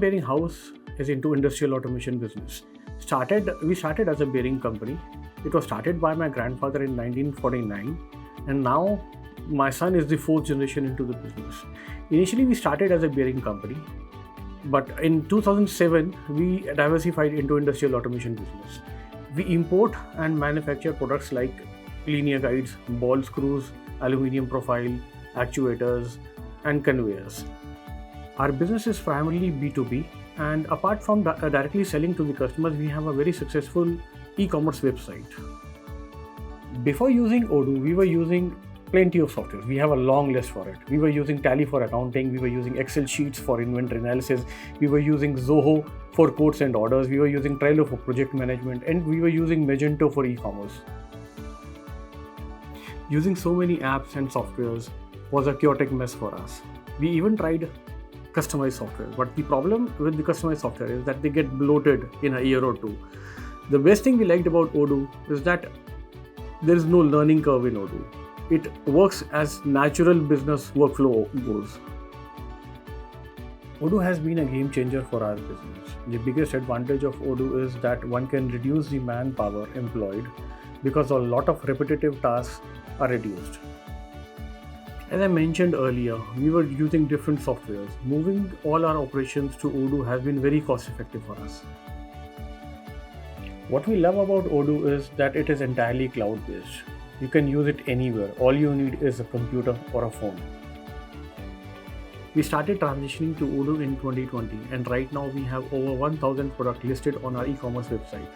bearing house is into industrial automation business. We started as a bearing company. It was started by my grandfather in 1949, and now my son is the fourth generation into the business. Initially, we started as a bearing company, but in 2007, we diversified into industrial automation business. We import and manufacture products like linear guides, ball screws, aluminum profile, actuators, and conveyors. Our business is primarily B2B, and apart from directly selling to the customers, we have a very successful e-commerce website. Before using Odoo, we were using plenty of software. We have a long list for it. We were using Tally for accounting, we were using Excel sheets for inventory analysis, we were using Zoho for quotes and orders, we were using Trello for project management, and we were using Magento for e-commerce. Using so many apps and softwares was a chaotic mess for us. We even tried customized software, but the problem with the customized software is that they get bloated in a year or two. The best thing we liked about Odoo is that there is no learning curve in Odoo. It works as natural business workflow goes. Odoo has been a game changer for our business. The biggest advantage of Odoo is that one can reduce the manpower employed because a lot of repetitive tasks are reduced. As I mentioned earlier, we were using different softwares. Moving all our operations to Odoo has been very cost effective for us. What we love about Odoo is that it is entirely cloud based. You can use it anywhere. All you need is a computer or a phone. We started transitioning to Odoo in 2020, and right now we have over 1,000 products listed on our e-commerce website.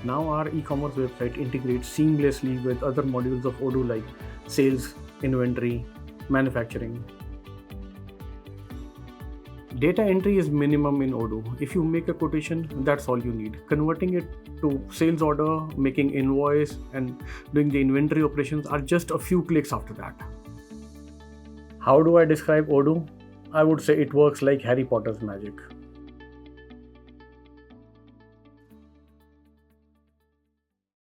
Now our e-commerce website integrates seamlessly with other modules of Odoo like sales, inventory, manufacturing. Data entry is minimum in Odoo. If you make a quotation, that's all you need. Converting it to sales order, making invoice, and doing the inventory operations are just a few clicks after that. How do I describe Odoo? I would say it works like Harry Potter's magic.